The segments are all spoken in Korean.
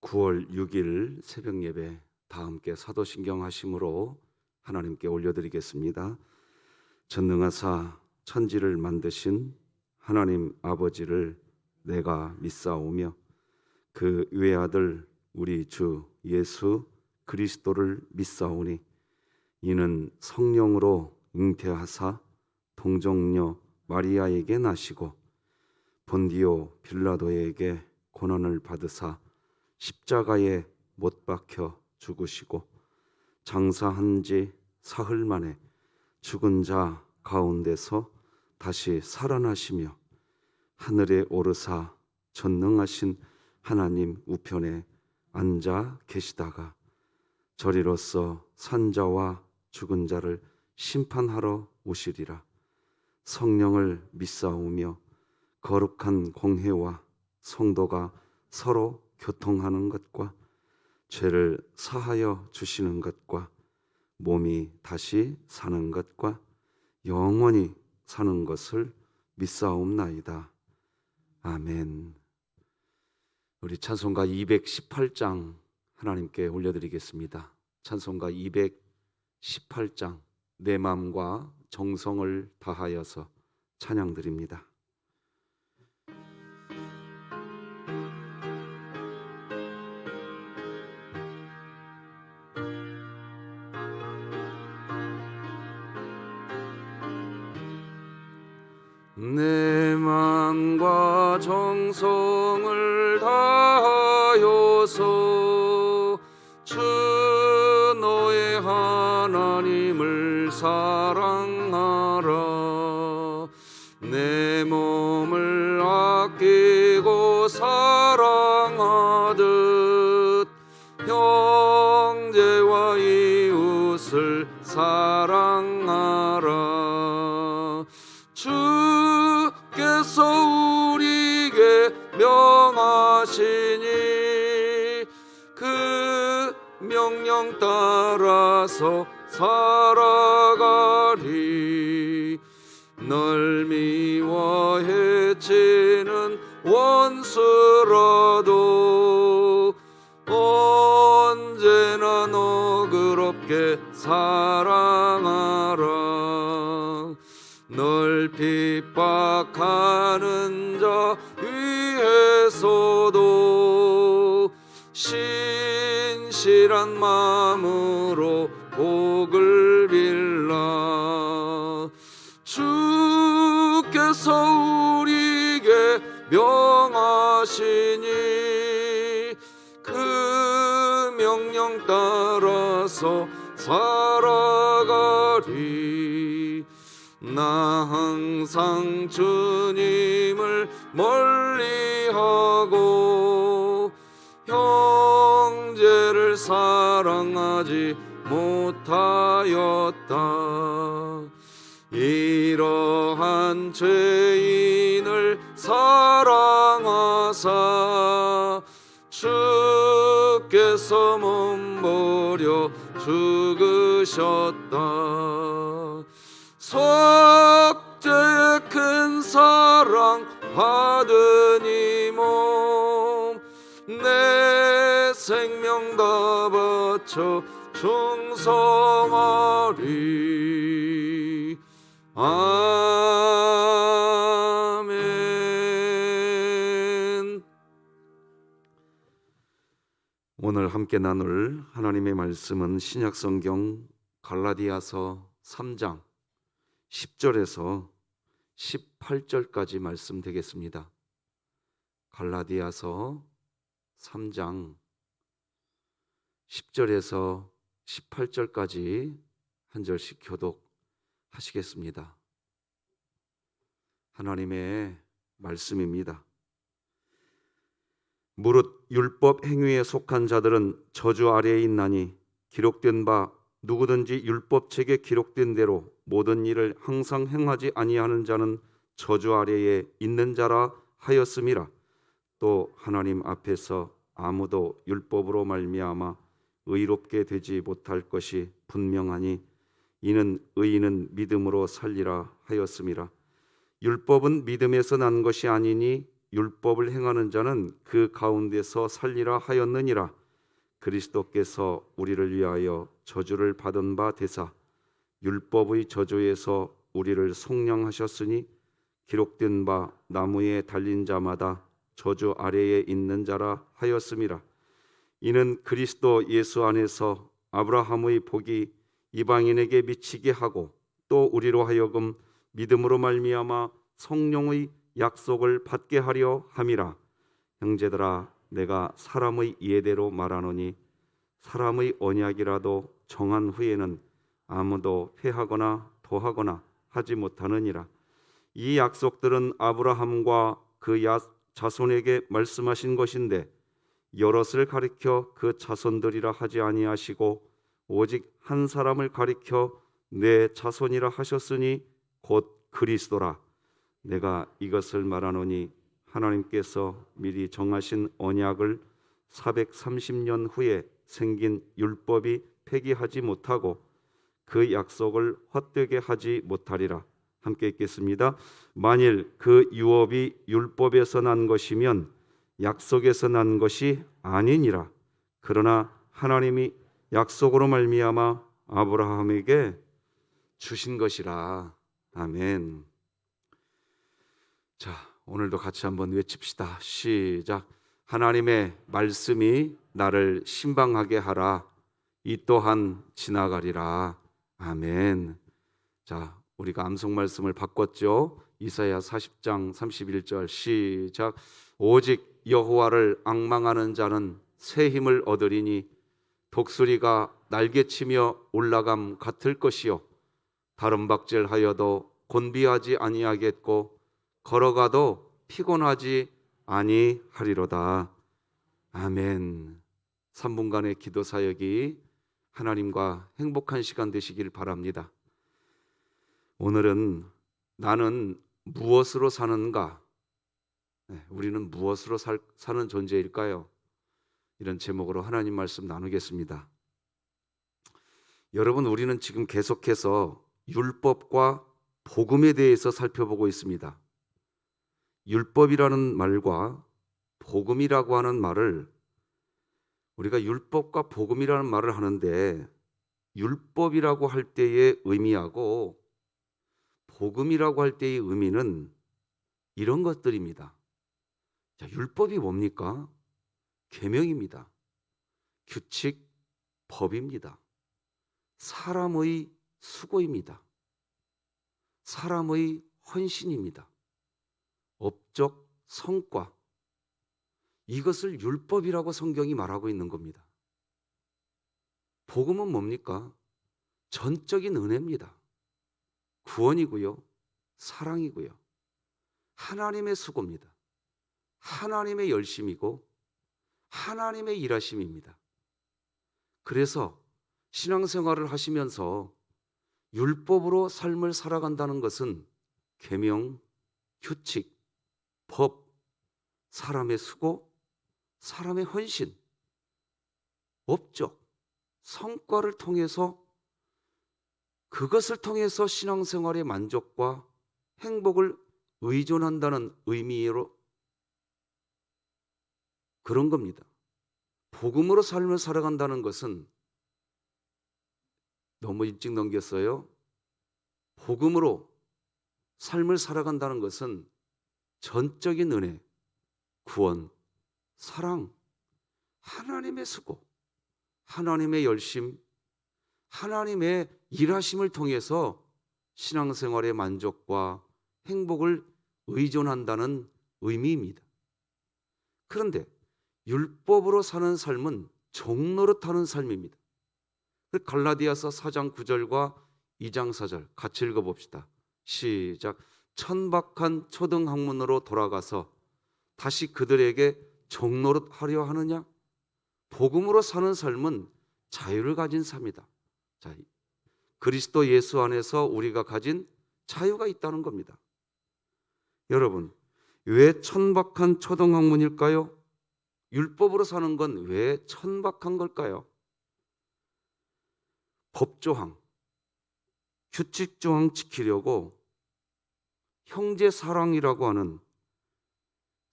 9월 6일 새벽 예배 다 함께 사도신경 하심으로 하나님께 올려드리겠습니다. 전능하사 천지를 만드신 하나님 아버지를 내가 믿사오며 그 외아들 우리 주 예수 그리스도를 믿사오니 이는 성령으로 잉태하사 동정녀 마리아에게 나시고 본디오 빌라도에게 고난을 받으사 십자가에 못 박혀 죽으시고 장사한 지 사흘 만에 죽은 자 가운데서 다시 살아나시며 하늘에 오르사 전능하신 하나님 우편에 앉아 계시다가 저리로서 산자와 죽은 자를 심판하러 오시리라. 성령을 믿사오며 거룩한 공회와 성도가 서로 교통하는 것과 죄를 사하여 주시는 것과 몸이 다시 사는 것과 영원히 사는 것을 믿사옵나이다. 아멘. 우리 찬송가 218장 하나님께 올려드리겠습니다. 찬송가 218장 내 마음과 정성을 다하여서 찬양드립니다. 내 마음과 정성을 다하여서 주 너의 하나님을 사랑하라. 내 몸을 아끼고 사랑하듯 형제와 이웃을 사랑하라. 주께서 우리에게 명하시니 그 명령 따라서 살아가리. 널 미워 해치는 원수라도 언제나 너그럽게 사랑하라. 널 핍박하는 자 위에서도 신실한 마음으로 복을 빌라. 주께서 우리에게 명하시니 그 명령 따라서 살아가리. 나 항상 주님을 멀리하고 형제를 사랑하지 못하였다. 이러한 죄인을 사랑하사 주께서 몸버려 죽으셨다. 속죄의 큰 사랑 받은 이 몸 내 생명 다 바쳐 충성하리. 아멘. 오늘 함께 나눌 하나님의 말씀은 신약성경 갈라디아서 3장 10절에서 18절까지 말씀 되겠습니다. 갈라디아서 3장 10절에서 18절까지 한 절씩 교독하시겠습니다. 하나님의 말씀입니다. 무릇 율법 행위에 속한 자들은 저주 아래에 있나니 기록된 바 누구든지 율법책에 기록된 대로 모든 일을 항상 행하지 아니하는 자는 저주 아래에 있는 자라 하였음이라. 또 하나님 앞에서 아무도 율법으로 말미암아 의롭게 되지 못할 것이 분명하니 이는 의인은 믿음으로 살리라 하였음이라. 율법은 믿음에서 난 것이 아니니 율법을 행하는 자는 그 가운데서 살리라 하였느니라. 그리스도께서 우리를 위하여 저주를 받은 바 되사 율법의 저주에서 우리를 속량하셨으니 기록된 바 나무에 달린 자마다 저주 아래에 있는 자라 하였음이라. 이는 그리스도 예수 안에서 아브라함의 복이 이방인에게 미치게 하고 또 우리로 하여금 믿음으로 말미암아 성령의 약속을 받게 하려 함이라. 형제들아, 내가 사람의 예대로 말하노니 사람의 언약이라도 정한 후에는 아무도 폐하거나 도하거나 하지 못하느니라. 이 약속들은 아브라함과 그 자손에게 말씀하신 것인데 여럿을 가리켜 그 자손들이라 하지 아니하시고 오직 한 사람을 가리켜 내 자손이라 하셨으니 곧 그리스도라. 내가 이것을 말하노니 하나님께서 미리 정하신 언약을 430년 후에 생긴 율법이 폐기하지 못하고 그 약속을 헛되게 하지 못하리라. 함께 읽겠습니다. 만일 그 유업이 율법에서 난 것이면 약속에서 난 것이 아니니라. 그러나 하나님이 약속으로 말미암아 아브라함에게 주신 것이라. 아멘. 자, 오늘도 같이 한번 외칩시다. 시작. 하나님의 말씀이 나를 신방하게 하라. 이 또한 지나가리라. 아멘. 자, 우리가 암송 말씀을 바꿨죠. 이사야 40장 31절 시작. 오직 여호와를 앙망하는 자는 새 힘을 얻으리니 독수리가 날개치며 올라감 같을 것이요 다름박질하여도 곤비하지 아니하겠고 걸어가도 피곤하지 아니하리로다. 아멘. 3분간의 기도 사역이 하나님과 행복한 시간 되시길 바랍니다. 오늘은 나는 무엇으로 사는가? 우리는 무엇으로 사는 존재일까요? 이런 제목으로 하나님 말씀 나누겠습니다. 여러분, 우리는 지금 계속해서 율법과 복음에 대해서 살펴보고 있습니다. 율법이라는 말과 복음이라고 하는 말을 우리가 율법과 복음이라는 말을 하는데 율법이라고 할 때의 의미하고 복음이라고 할 때의 의미는 이런 것들입니다. 자, 율법이 뭡니까? 계명입니다. 규칙, 법입니다. 사람의 수고입니다. 사람의 헌신입니다. 업적, 성과, 이것을 율법이라고 성경이 말하고 있는 겁니다. 복음은 뭡니까? 전적인 은혜입니다. 구원이고요, 사랑이고요, 하나님의 수고입니다. 하나님의 열심이고 하나님의 일하심입니다. 그래서 신앙생활을 하시면서 율법으로 삶을 살아간다는 것은 계명, 규칙, 법, 사람의 수고, 사람의 헌신, 업적, 성과를 통해서 그것을 통해서 신앙생활의 만족과 행복을 의존한다는 의미로 그런 겁니다. 복음으로 삶을 살아간다는 것은 너무 일찍 넘겼어요. 복음으로 삶을 살아간다는 것은 전적인 은혜, 구원, 사랑, 하나님의 수고, 하나님의 열심, 하나님의 일하심을 통해서 신앙생활의 만족과 행복을 의존한다는 의미입니다. 그런데 율법으로 사는 삶은 종노릇하는 삶입니다. 갈라디아서 4장 9절과 2장 4절 같이 읽어봅시다. 시작. 천박한 초등학문으로 돌아가서 다시 그들에게 종노릇하려 하느냐? 복음으로 사는 삶은 자유를 가진 삶이다. 자, 그리스도 예수 안에서 우리가 가진 자유가 있다는 겁니다. 여러분, 왜 천박한 초등학문일까요? 율법으로 사는 건 왜 천박한 걸까요? 법조항, 규칙조항 지키려고 형제 사랑이라고 하는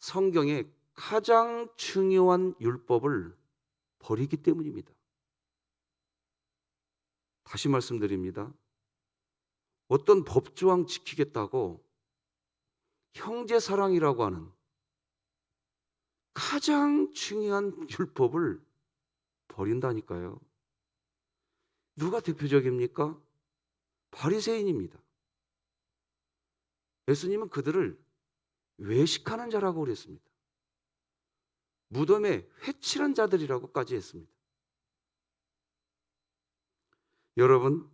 성경의 가장 중요한 율법을 버리기 때문입니다. 다시 말씀드립니다. 어떤 법조항 지키겠다고 형제 사랑이라고 하는 가장 중요한 율법을 버린다니까요. 누가 대표적입니까? 바리새인입니다. 예수님은 그들을 외식하는 자라고 그랬습니다. 무덤에 회칠한 자들이라고까지 했습니다. 여러분,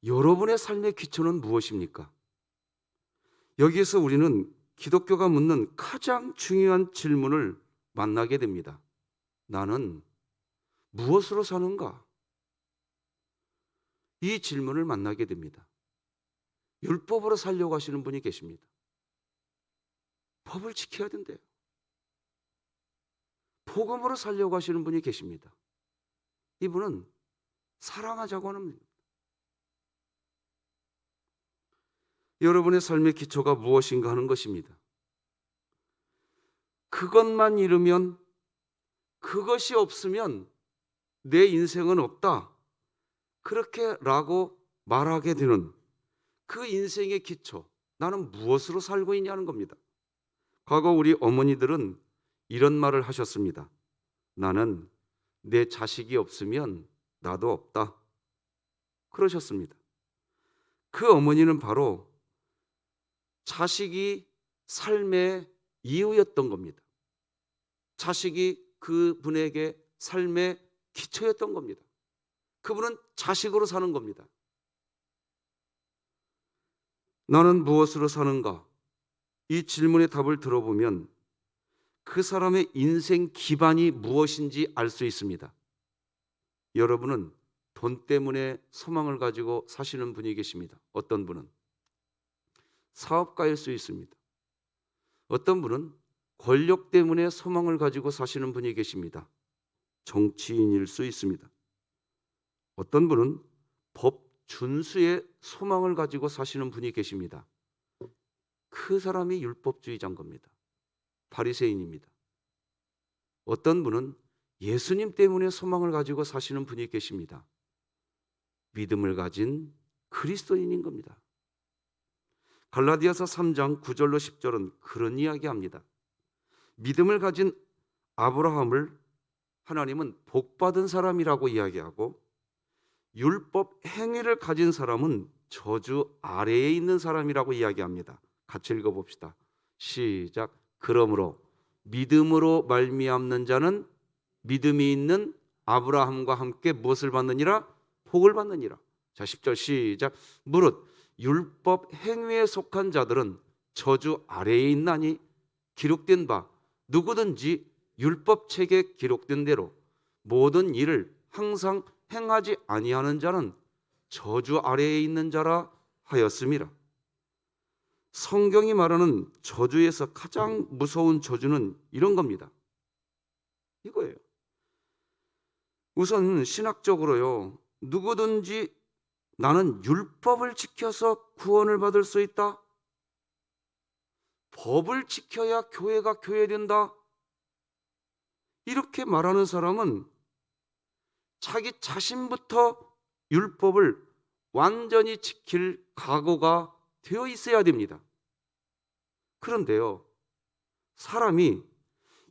여러분의 삶의 기초는 무엇입니까? 여기에서 우리는 기독교가 묻는 가장 중요한 질문을 만나게 됩니다. 나는 무엇으로 사는가? 이 질문을 만나게 됩니다. 율법으로 살려고 하시는 분이 계십니다. 법을 지켜야 된대요. 복음으로 살려고 하시는 분이 계십니다. 이분은 사랑하자고 하는 분입니다. 여러분의 삶의 기초가 무엇인가 하는 것입니다. 그것만 이루면, 그것이 없으면 내 인생은 없다, 그렇게라고 말하게 되는 그 인생의 기초, 나는 무엇으로 살고 있냐는 겁니다. 과거 우리 어머니들은 이런 말을 하셨습니다. 나는 내 자식이 없으면 나도 없다, 그러셨습니다. 그 어머니는 바로 자식이 삶의 이유였던 겁니다. 자식이 그분에게 삶의 기초였던 겁니다. 그분은 자식으로 사는 겁니다. 나는 무엇으로 사는가? 이 질문의 답을 들어보면 그 사람의 인생 기반이 무엇인지 알 수 있습니다. 여러분은 돈 때문에 소망을 가지고 사시는 분이 계십니다. 어떤 분은 사업가일 수 있습니다. 어떤 분은 권력 때문에 소망을 가지고 사시는 분이 계십니다. 정치인일 수 있습니다. 어떤 분은 법 준수에 소망을 가지고 사시는 분이 계십니다. 그 사람이 율법주의자인 겁니다. 바리새인입니다. 어떤 분은 예수님 때문에 소망을 가지고 사시는 분이 계십니다. 믿음을 가진 그리스도인인 겁니다. 갈라디아서 3장 9절로 10절은 그런 이야기합니다. 믿음을 가진 아브라함을 하나님은 복받은 사람이라고 이야기하고, 율법 행위를 가진 사람은 저주 아래에 있는 사람이라고 이야기합니다. 같이 읽어봅시다. 시작. 그러므로 믿음으로 말미암는 자는 믿음이 있는 아브라함과 함께 무엇을 받느니라? 복을 받느니라. 자, 10절 시작. 무릇 율법 행위에 속한 자들은 저주 아래에 있나니 기록된 바 누구든지 율법책에 기록된 대로 모든 일을 항상 행하지 아니하는 자는 저주 아래에 있는 자라 하였음이라. 성경이 말하는 저주에서 가장 무서운 저주는 이런 겁니다. 이거예요. 우선 신학적으로요, 누구든지 나는 율법을 지켜서 구원을 받을 수 있다, 법을 지켜야 교회가 교회된다, 이렇게 말하는 사람은 자기 자신부터 율법을 완전히 지킬 각오가 되어 있어야 됩니다. 그런데요, 사람이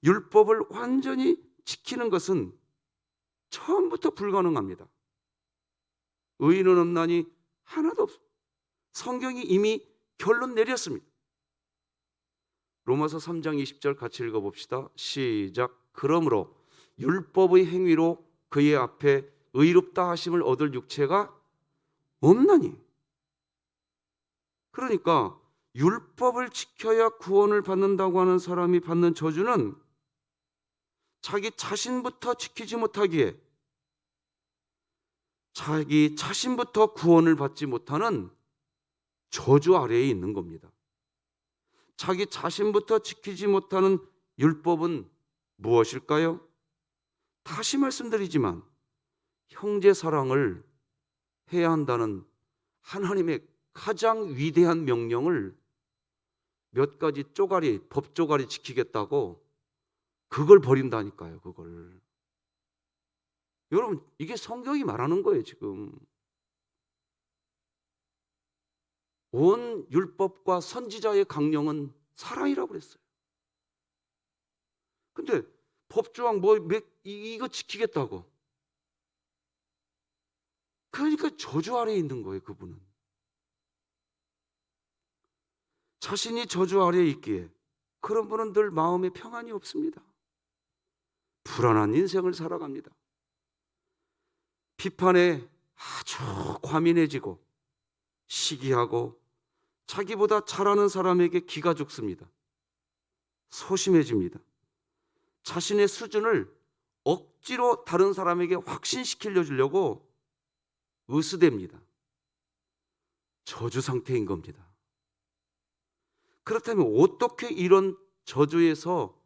율법을 완전히 지키는 것은 처음부터 불가능합니다. 의인은 없나니 하나도 없어. 성경이 이미 결론 내렸습니다. 로마서 3장 20절 같이 읽어봅시다. 시작. 그러므로 율법의 행위로 그의 앞에 의롭다 하심을 얻을 육체가 없나니. 그러니까 율법을 지켜야 구원을 받는다고 하는 사람이 받는 저주는 자기 자신부터 지키지 못하기에 자기 자신부터 구원을 받지 못하는 저주 아래에 있는 겁니다. 자기 자신부터 지키지 못하는 율법은 무엇일까요? 다시 말씀드리지만 형제 사랑을 해야 한다는 하나님의 가장 위대한 명령을 몇 가지 쪼가리, 법 쪼가리 지키겠다고 그걸 버린다니까요, 그걸. 여러분, 이게 성경이 말하는 거예요, 지금. 온 율법과 선지자의 강령은 사랑이라고 그랬어요. 근데 법조항 이거 지키겠다고. 그러니까 저주 아래에 있는 거예요, 그분은. 자신이 저주 아래에 있기에 그런 분은 늘 마음에 평안이 없습니다. 불안한 인생을 살아갑니다. 비판에 아주 과민해지고 시기하고 자기보다 잘하는 사람에게 기가 죽습니다. 소심해집니다. 자신의 수준을 억지로 다른 사람에게 확신시키려 주려고 으스댑니다. 저주 상태인 겁니다. 그렇다면 어떻게 이런 저주에서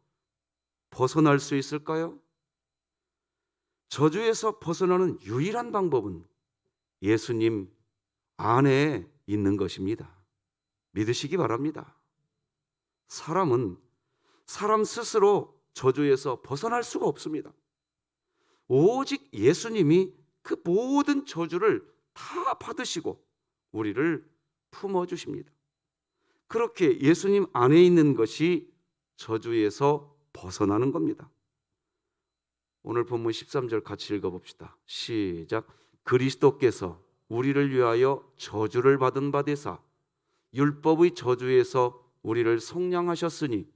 벗어날 수 있을까요? 저주에서 벗어나는 유일한 방법은 예수님 안에 있는 것입니다. 믿으시기 바랍니다. 사람은 사람 스스로 저주에서 벗어날 수가 없습니다. 오직 예수님이 그 모든 저주를 다 받으시고 우리를 품어주십니다. 그렇게 예수님 안에 있는 것이 저주에서 벗어나는 겁니다. 오늘 본문 13절 같이 읽어봅시다. 시작. 그리스도께서 우리를 위하여 저주를 받은 바 되사 율법의 저주에서 우리를 속량하셨으니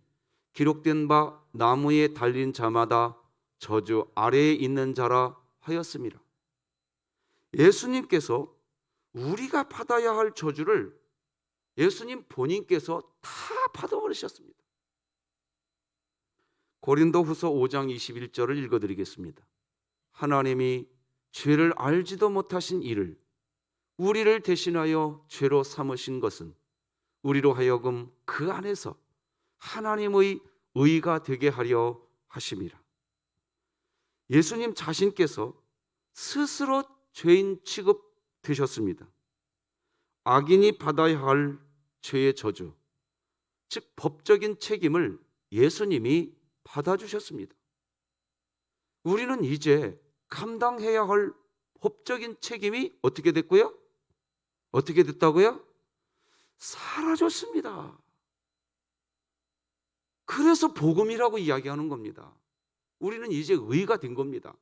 기록된 바 나무에 달린 자마다 저주 아래에 있는 자라 하였습니다. 예수님께서 우리가 받아야 할 저주를 예수님 본인께서 다 받아버리셨습니다. 고린도후서 5장 21절을 읽어드리겠습니다. 하나님이 죄를 알지도 못하신 이를 우리를 대신하여 죄로 삼으신 것은 우리로 하여금 그 안에서 하나님의 의가 되게 하려 하심이라. 예수님 자신께서 스스로 죄인 취급되셨습니다. 악인이 받아야 할 죄의 저주, 즉 법적인 책임을 예수님이 받아주셨습니다. 우리는 이제 감당해야 할 법적인 책임이 어떻게 됐고요? 어떻게 됐다고요? 사라졌습니다. 그래서 복음이라고 이야기하는 겁니다. 우리는 이제 의가 된 겁니다.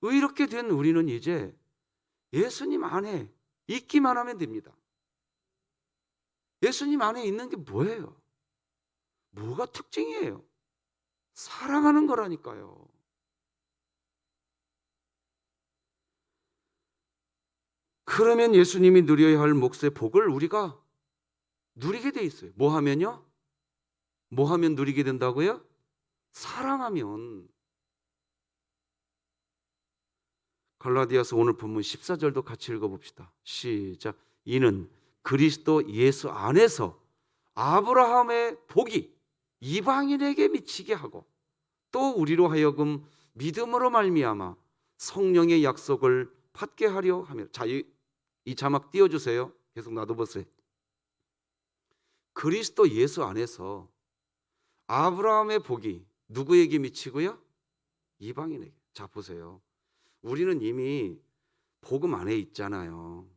의롭게 된 우리는 이제 예수님 안에 있기만 하면 됩니다. 예수님 안에 있는 게 뭐예요? 뭐가 특징이에요? 사랑하는 거라니까요. 그러면 예수님이 누려야 할 몫의 복을 우리가 누리게 돼 있어요. 뭐 하면요? 뭐 하면 누리게 된다고요? 사랑하면. 갈라디아서 오늘 본문 14절도 같이 읽어봅시다. 시작. 이는 그리스도 예수 안에서 아브라함의 복이 이방인에게 미치게 하고 또 우리로 하여금 믿음으로 말미암아 성령의 약속을 받게 하려 하며. 자, 이 자막 띄워주세요. 계속 놔둬보세요. 그리스도 예수 안에서 아브라함의 복이 누구에게 미치고요? 이방인에게. 자, 보세요. 우리는 이미 복음 안에 있잖아요.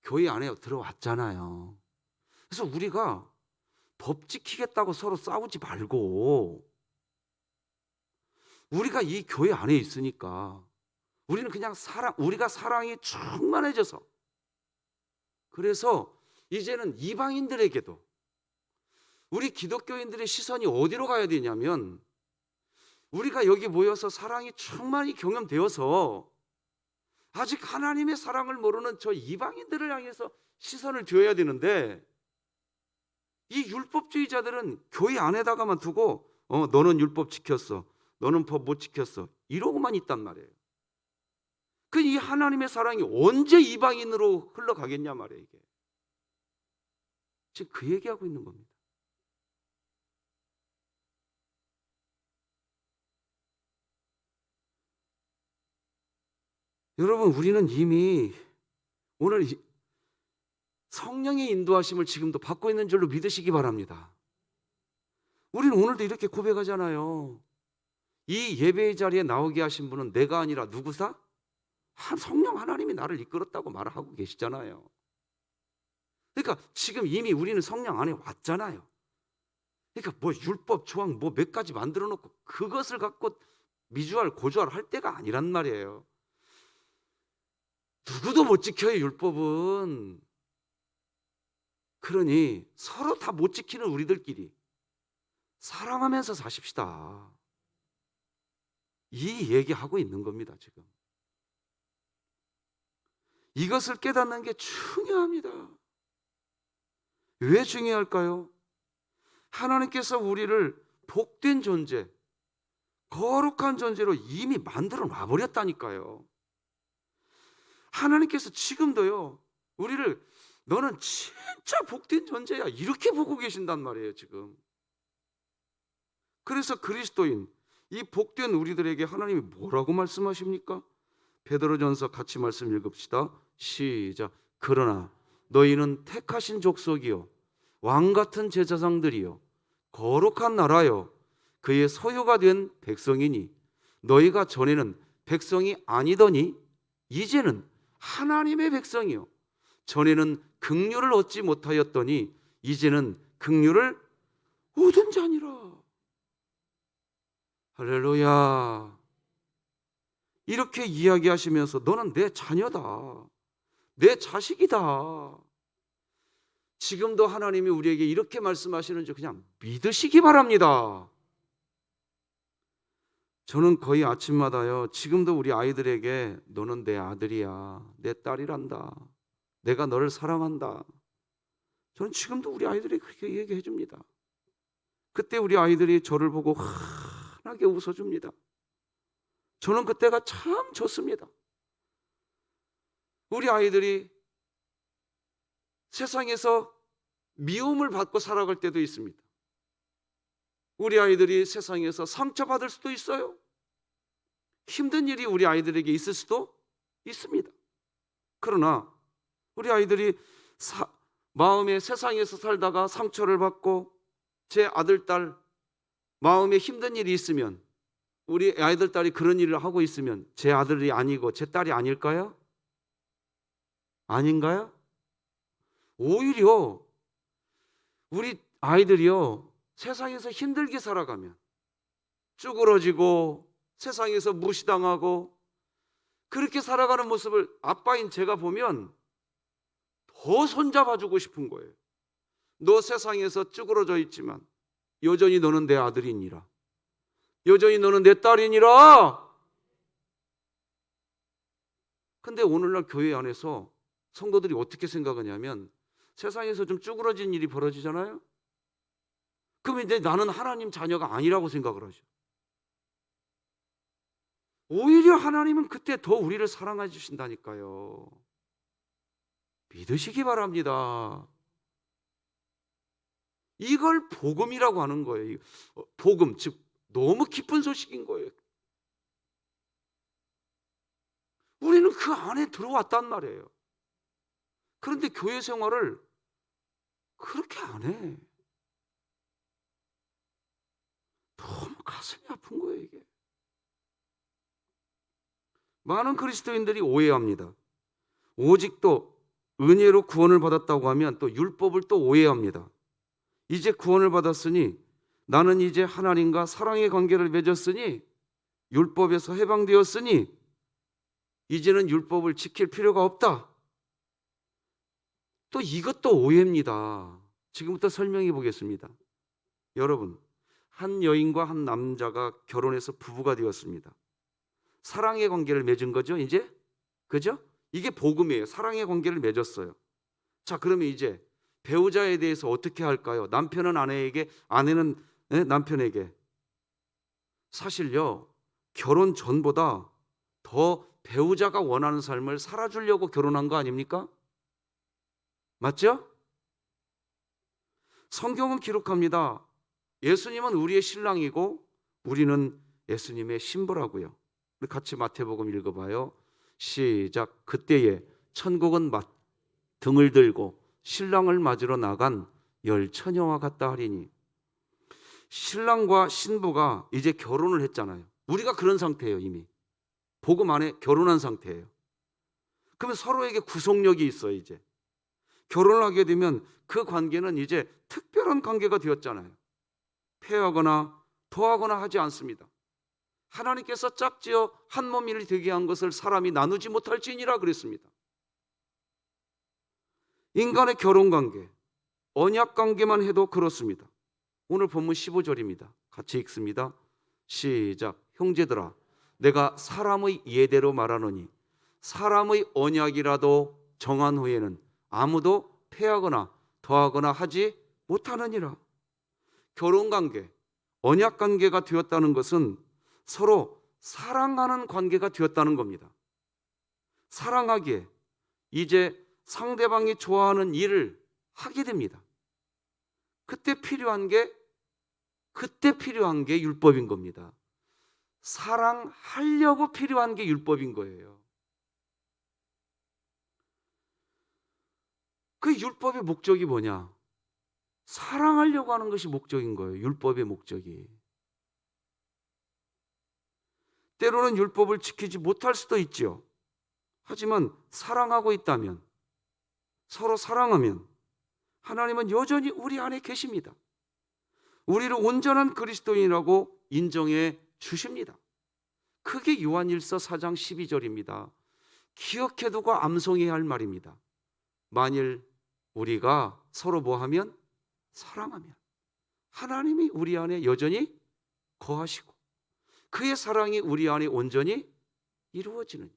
교회 안에 들어왔잖아요. 그래서 우리가 법 지키겠다고 서로 싸우지 말고 우리가 이 교회 안에 있으니까 우리는 그냥 우리가 사랑이 충만해져서, 그래서 이제는 이방인들에게도 우리 기독교인들의 시선이 어디로 가야 되냐면 우리가 여기 모여서 사랑이 충만히 경험되어서 아직 하나님의 사랑을 모르는 저 이방인들을 향해서 시선을 둬야 되는데 이 율법주의자들은 교회 안에다가만 두고 너는 율법 지켰어, 너는 법 못 지켰어 이러고만 있단 말이에요. 그 이 하나님의 사랑이 언제 이방인으로 흘러가겠냐 말이에요. 이게 지금 그 얘기하고 있는 겁니다. 여러분, 우리는 이미 오늘 성령의 인도하심을 지금도 받고 있는 줄로 믿으시기 바랍니다. 우리는 오늘도 이렇게 고백하잖아요. 이 예배의 자리에 나오게 하신 분은 내가 아니라 누구사? 성령 하나님이 나를 이끌었다고 말을 하고 계시잖아요. 그러니까 지금 이미 우리는 성령 안에 왔잖아요. 그러니까 뭐 율법 조항 뭐 몇 가지 만들어 놓고 그것을 갖고 미주알 고주알 할 때가 아니란 말이에요. 누구도 못 지켜요, 율법은. 그러니 서로 다 못 지키는 우리들끼리 사랑하면서 사십시다. 이 얘기하고 있는 겁니다, 지금. 이것을 깨닫는 게 중요합니다. 왜 중요할까요? 하나님께서 우리를 복된 존재, 거룩한 존재로 이미 만들어 놔버렸다니까요. 하나님께서 지금도요, 우리를 너는 진짜 복된 존재야 이렇게 보고 계신단 말이에요, 지금. 그래서 그리스도인, 이 복된 우리들에게 하나님이 뭐라고 말씀하십니까? 베드로전서 같이 말씀 읽읍시다. 시작. 그러나 너희는 택하신 족속이요 왕같은 제사장들이요 거룩한 나라요 그의 소유가 된 백성이니 너희가 전에는 백성이 아니더니 이제는 하나님의 백성이요 전에는 긍휼을 얻지 못하였더니 이제는 긍휼을 얻은 자니라. 할렐루야. 이렇게 이야기하시면서 너는 내 자녀다, 내 자식이다. 지금도 하나님이 우리에게 이렇게 말씀하시는지 그냥 믿으시기 바랍니다. 저는 거의 아침마다요, 지금도 우리 아이들에게 너는 내 아들이야, 내 딸이란다, 내가 너를 사랑한다. 저는 지금도 우리 아이들에게 그렇게 얘기해 줍니다. 그때 우리 아이들이 저를 보고 환하게 웃어줍니다. 저는 그때가 참 좋습니다. 우리 아이들이 세상에서 미움을 받고 살아갈 때도 있습니다. 우리 아이들이 세상에서 상처받을 수도 있어요. 힘든 일이 우리 아이들에게 있을 수도 있습니다. 그러나 우리 아이들이 마음에 세상에서 살다가 상처를 받고 제 아들, 딸 마음에 힘든 일이 있으면, 우리 아이들, 딸이 그런 일을 하고 있으면 제 아들이 아니고 제 딸이 아닐까요? 아닌가요? 오히려 우리 아이들이요, 세상에서 힘들게 살아가면 쭈그러지고 세상에서 무시당하고 그렇게 살아가는 모습을 아빠인 제가 보면 더 손잡아주고 싶은 거예요. 너 세상에서 쭈그러져 있지만 여전히 너는 내 아들이니라, 여전히 너는 내 딸이니라. 근데 오늘날 교회 안에서 성도들이 어떻게 생각하냐면 세상에서 좀 쭈그러진 일이 벌어지잖아요. 그럼 이제 나는 하나님 자녀가 아니라고 생각을 하죠. 오히려 하나님은 그때 더 우리를 사랑해 주신다니까요. 믿으시기 바랍니다. 이걸 복음이라고 하는 거예요. 복음, 즉 너무 기쁜 소식인 거예요. 우리는 그 안에 들어왔단 말이에요. 그런데 교회 생활을 그렇게 안 해. 너무 가슴이 아픈 거예요, 이게. 많은 그리스도인들이 오해합니다. 오직 또 은혜로 구원을 받았다고 하면 또 율법을 또 오해합니다. 이제 구원을 받았으니 나는 이제 하나님과 사랑의 관계를 맺었으니 율법에서 해방되었으니 이제는 율법을 지킬 필요가 없다. 또 이것도 오해입니다. 지금부터 설명해 보겠습니다. 여러분, 한 여인과 한 남자가 결혼해서 부부가 되었습니다. 사랑의 관계를 맺은 거죠, 이제? 그죠? 이게 복음이에요. 사랑의 관계를 맺었어요. 자, 그러면 이제 배우자에 대해서 어떻게 할까요? 남편은 아내에게, 아내는 남편에게. 사실요, 결혼 전보다 더 배우자가 원하는 삶을 살아주려고 결혼한 거 아닙니까? 맞죠? 성경은 기록합니다. 예수님은 우리의 신랑이고 우리는 예수님의 신부라고요. 같이 마태복음 읽어봐요. 시작. 그때에 천국은 등을 들고 신랑을 맞으러 나간 열 처녀와 같다 하리니. 신랑과 신부가 이제 결혼을 했잖아요. 우리가 그런 상태예요. 이미 복음 안에 결혼한 상태예요. 그러면 서로에게 구속력이 있어요. 이제 결혼을 하게 되면 그 관계는 이제 특별한 관계가 되었잖아요. 폐하거나 더하거나 하지 않습니다. 하나님께서 짝지어 한 몸이 되게 한 것을 사람이 나누지 못할지니라 그랬습니다. 인간의 결혼관계, 언약관계만 해도 그렇습니다. 오늘 본문 15절입니다. 같이 읽습니다. 시작. 형제들아, 내가 사람의 예대로 말하노니 사람의 언약이라도 정한 후에는 아무도 폐하거나 더하거나 하지 못하느니라. 결혼관계, 언약관계가 되었다는 것은 서로 사랑하는 관계가 되었다는 겁니다. 사랑하기에 이제 상대방이 좋아하는 일을 하게 됩니다. 그때 필요한 게 율법인 겁니다. 사랑하려고 필요한 게 율법인 거예요. 그 율법의 목적이 뭐냐? 사랑하려고 하는 것이 목적인 거예요. 율법의 목적이. 때로는 율법을 지키지 못할 수도 있지요. 하지만 사랑하고 있다면, 서로 사랑하면 하나님은 여전히 우리 안에 계십니다. 우리를 온전한 그리스도인이라고 인정해 주십니다. 그게 요한일서 4장 12절입니다. 기억해두고 암송해야 할 말입니다. 만일 우리가 서로 뭐하면? 사랑하면 하나님이 우리 안에 여전히 거하시고 그의 사랑이 우리 안에 온전히 이루어지는.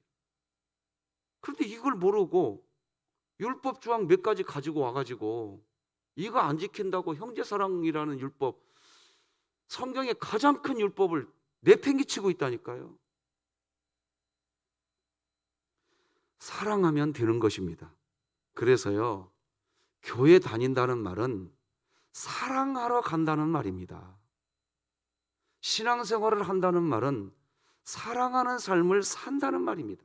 그런데 이걸 모르고 율법 조항 몇 가지 가지고 와가지고 이거 안 지킨다고 형제사랑이라는 율법, 성경의 가장 큰 율법을 내팽개치고 있다니까요. 사랑하면 되는 것입니다. 그래서요, 교회 다닌다는 말은 사랑하러 간다는 말입니다. 신앙생활을 한다는 말은 사랑하는 삶을 산다는 말입니다.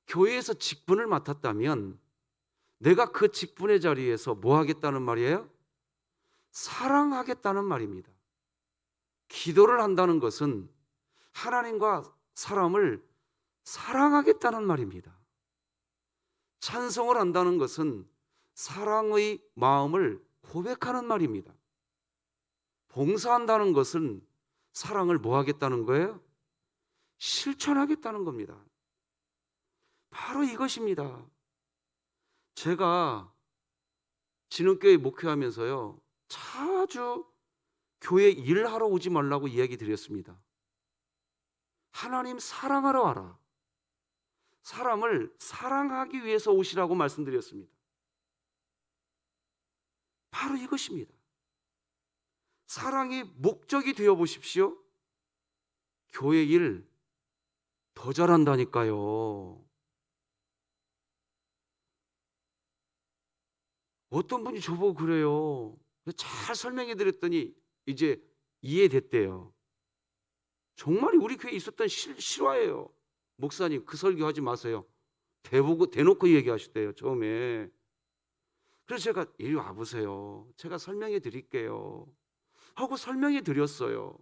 교회에서 직분을 맡았다면 내가 그 직분의 자리에서 뭐 하겠다는 말이에요? 사랑하겠다는 말입니다. 기도를 한다는 것은 하나님과 사람을 사랑하겠다는 말입니다. 찬송을 한다는 것은 사랑의 마음을 고백하는 말입니다. 봉사한다는 것은 사랑을 뭐 하겠다는 거예요? 실천하겠다는 겁니다. 바로 이것입니다. 제가 진흥교회 목회하면서요, 자주 교회 일하러 오지 말라고 이야기 드렸습니다. 하나님 사랑하러 와라. 사람을 사랑하기 위해서 오시라고 말씀드렸습니다. 바로 이것입니다. 사랑이 목적이 되어 보십시오. 교회 일 더 잘한다니까요. 어떤 분이 저보고 그래요. 잘 설명해 드렸더니 이제 이해됐대요. 정말 우리 교회에 있었던 실화예요. 목사님 그 설교하지 마세요. 대놓고 얘기하시대요. 처음에. 그래서 제가 이리 와보세요. 제가 설명해 드릴게요 하고 설명해 드렸어요.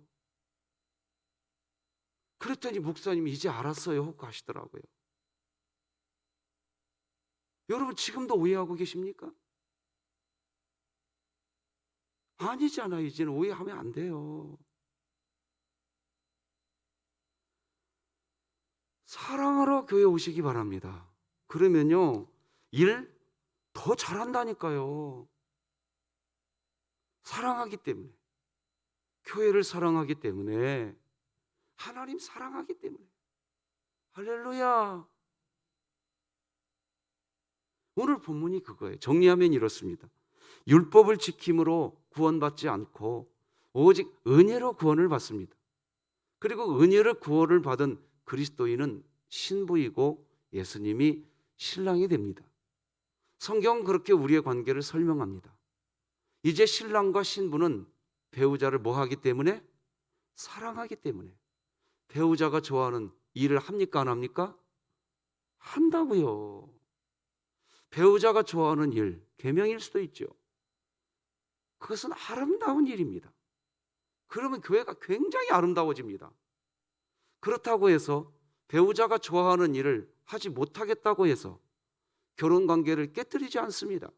그랬더니 목사님이 이제 알았어요 하고 하시더라고요. 여러분 지금도 오해하고 계십니까? 아니잖아요. 이제는 오해하면 안 돼요. 사랑하러 교회 오시기 바랍니다. 그러면요, 일 더 잘한다니까요. 사랑하기 때문에, 교회를 사랑하기 때문에, 하나님 사랑하기 때문에. 할렐루야. 오늘 본문이 그거예요. 정리하면 이렇습니다. 율법을 지킴으로 구원받지 않고 오직 은혜로 구원을 받습니다. 그리고 은혜로 구원을 받은 그리스도인은 신부이고 예수님이 신랑이 됩니다. 성경은 그렇게 우리의 관계를 설명합니다. 이제 신랑과 신부는 배우자를 뭐 하기 때문에? 사랑하기 때문에. 배우자가 좋아하는 일을 합니까 안 합니까? 한다고요. 배우자가 좋아하는 일, 계명일 수도 있죠. 그것은 아름다운 일입니다. 그러면 교회가 굉장히 아름다워집니다. 그렇다고 해서 배우자가 좋아하는 일을 하지 못하겠다고 해서 결혼 관계를 깨뜨리지 않습니다.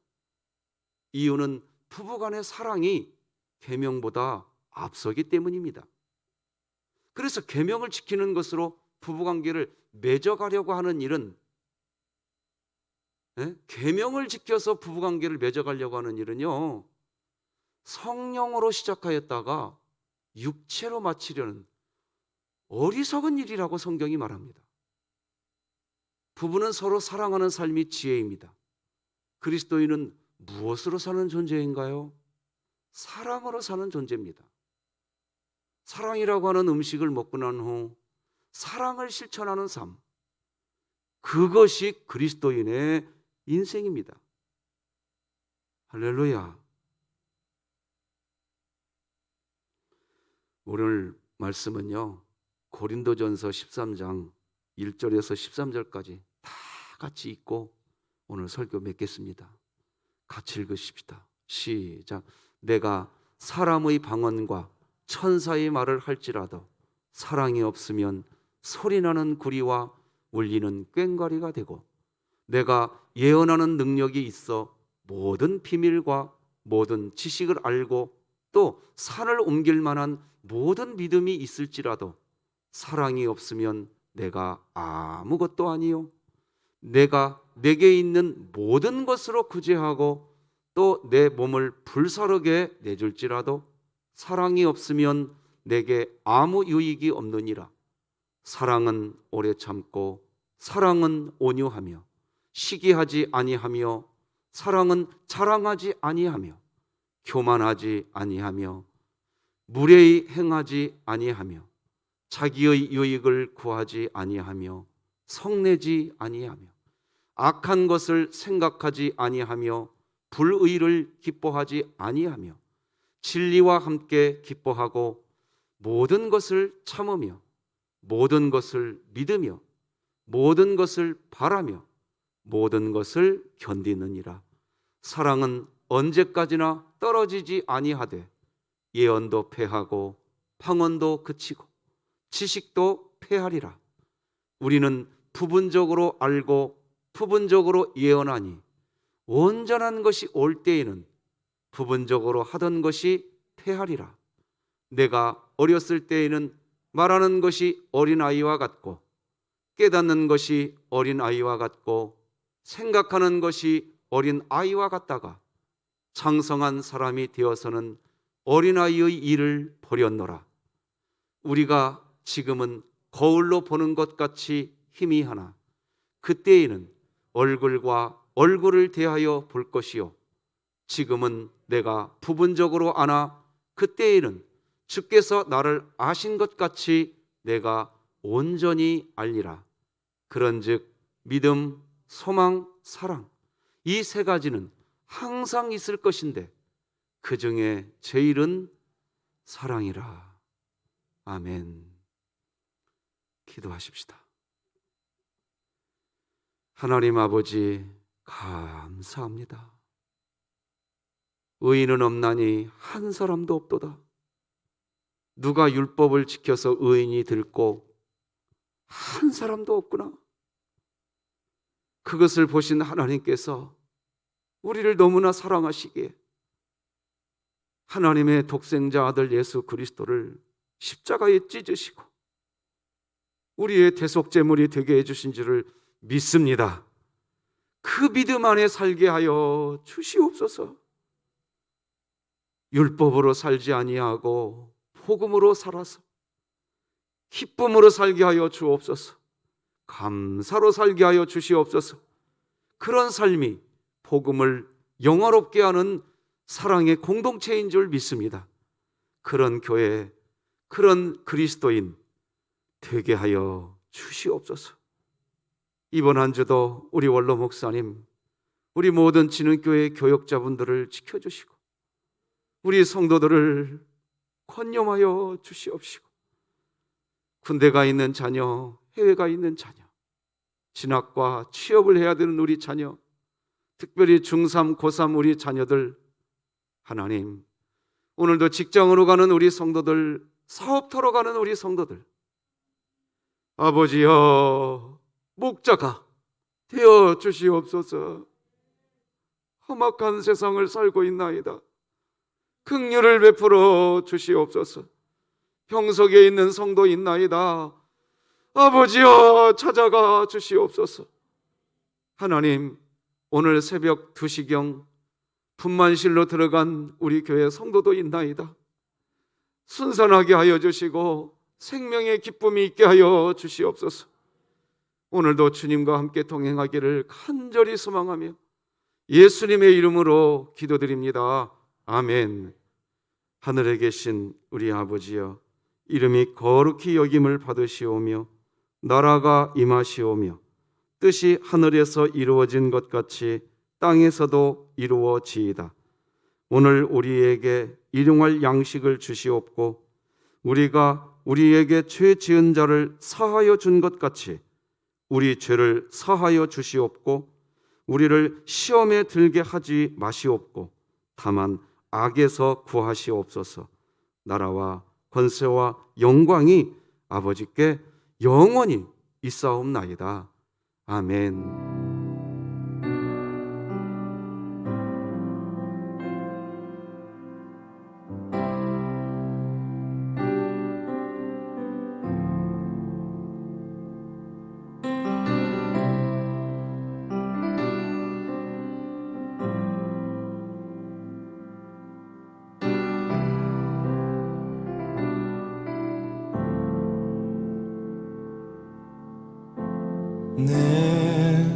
이유는 부부간의 사랑이 계명보다 앞서기 때문입니다. 그래서 계명을 지키는 것으로 부부관계를 맺어가려고 하는 일은, 계명을 지켜서 부부관계를 맺어가려고 하는 일은요, 성령으로 시작하였다가 육체로 마치려는 어리석은 일이라고 성경이 말합니다. 부부는 서로 사랑하는 삶이 지혜입니다. 그리스도인은 무엇으로 사는 존재인가요? 사랑으로 사는 존재입니다. 사랑이라고 하는 음식을 먹고 난 후 사랑을 실천하는 삶, 그것이 그리스도인의 인생입니다. 할렐루야. 오늘 말씀은요, 고린도전서 13장 1절에서 13절까지 다 같이 읽고 오늘 설교 맺겠습니다. 같이 읽으십시다. 시작. 내가 사람의 방언과 천사의 말을 할지라도 사랑이 없으면 소리나는 구리와 울리는 꽹과리가 되고, 내가 예언하는 능력이 있어 모든 비밀과 모든 지식을 알고 또 산을 옮길 만한 모든 믿음이 있을지라도 사랑이 없으면 내가 아무것도 아니요, 내가 내게 있는 모든 것으로 구제하고 또 내 몸을 불사르게 내줄지라도 사랑이 없으면 내게 아무 유익이 없느니라. 사랑은 오래 참고 사랑은 온유하며 시기하지 아니하며 사랑은 자랑하지 아니하며 교만하지 아니하며 무례히 행하지 아니하며 자기의 유익을 구하지 아니하며 성내지 아니하며 악한 것을 생각하지 아니하며 불의를 기뻐하지 아니하며 진리와 함께 기뻐하고 모든 것을 참으며 모든 것을 믿으며 모든 것을 바라며 모든 것을 견디느니라. 사랑은 언제까지나 떨어지지 아니하되 예언도 패하고 방언도 그치고 지식도 패하리라. 우리는 부분적으로 알고 부분적으로 예언하니 온전한 것이 올 때에는 부분적으로 하던 것이 패하리라. 내가 어렸을 때에는 말하는 것이 어린아이와 같고 깨닫는 것이 어린아이와 같고 생각하는 것이 어린아이와 같다가 장성한 사람이 되어서는 어린아이의 일을 버렸노라. 우리가 지금은 거울로 보는 것 같이 희미하나 그때에는 얼굴과 얼굴을 대하여 볼 것이요, 지금은 내가 부분적으로 아나 그때에는 주께서 나를 아신 것 같이 내가 온전히 알리라. 그런즉 믿음, 소망, 사랑, 이 세 가지는 항상 있을 것인데 그 중에 제일은 사랑이라. 아멘. 기도하십시다. 하나님 아버지, 감사합니다. 의인은 없나니 한 사람도 없도다. 누가 율법을 지켜서 의인이 될고 한 사람도 없구나. 그것을 보신 하나님께서 우리를 너무나 사랑하시기에 하나님의 독생자 아들 예수 그리스도를 십자가에 찢으시고 우리의 대속제물이 되게 해주신 줄을 믿습니다. 그 믿음 안에 살게 하여 주시옵소서. 율법으로 살지 아니하고 복음으로 살아서 기쁨으로 살게 하여 주옵소서. 감사로 살게 하여 주시옵소서. 그런 삶이 복음을 영화롭게 하는 사랑의 공동체인 줄 믿습니다. 그런 교회, 그런 그리스도인 되게 하여 주시옵소서. 이번 한 주도 우리 원로 목사님, 우리 모든 진흥교회 교역자분들을 지켜주시고 우리 성도들을 권념하여 주시옵시고, 군대가 있는 자녀, 해외가 있는 자녀, 진학과 취업을 해야 되는 우리 자녀, 특별히 중3, 고3 우리 자녀들, 하나님, 오늘도 직장으로 가는 우리 성도들, 사업터로 가는 우리 성도들, 아버지여, 목자가 되어 주시옵소서. 험악한 세상을 살고 있나이다. 긍휼을 베풀어 주시옵소서. 병석에 있는 성도 있나이다. 아버지여, 찾아가 주시옵소서. 하나님, 오늘 새벽 2시경 분만실로 들어간 우리 교회 성도도 있나이다. 순산하게 하여 주시고 생명의 기쁨이 있게 하여 주시옵소서. 오늘도 주님과 함께 동행하기를 간절히 소망하며 예수님의 이름으로 기도드립니다. 아멘. 하늘에 계신 우리 아버지여, 이름이 거룩히 여김을 받으시오며 나라가 임하시오며 뜻이 하늘에서 이루어진 것 같이 땅에서도 이루어지이다. 오늘 우리에게 일용할 양식을 주시옵고 우리가 우리에게 죄 지은 자를 사하여 준 것 같이 우리 죄를 사하여 주시옵고 우리를 시험에 들게 하지 마시옵고 다만 악에서 구하시옵소서. 나라와 권세와 영광이 아버지께 영원히 있사옵나이다. 아멘. 내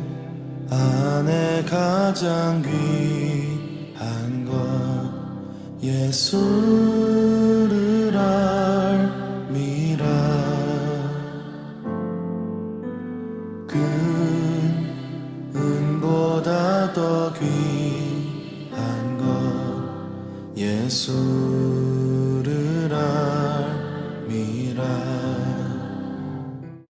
안에 가장 귀한 것 예수를 알미라. 그 은보다 더 귀한 것 예수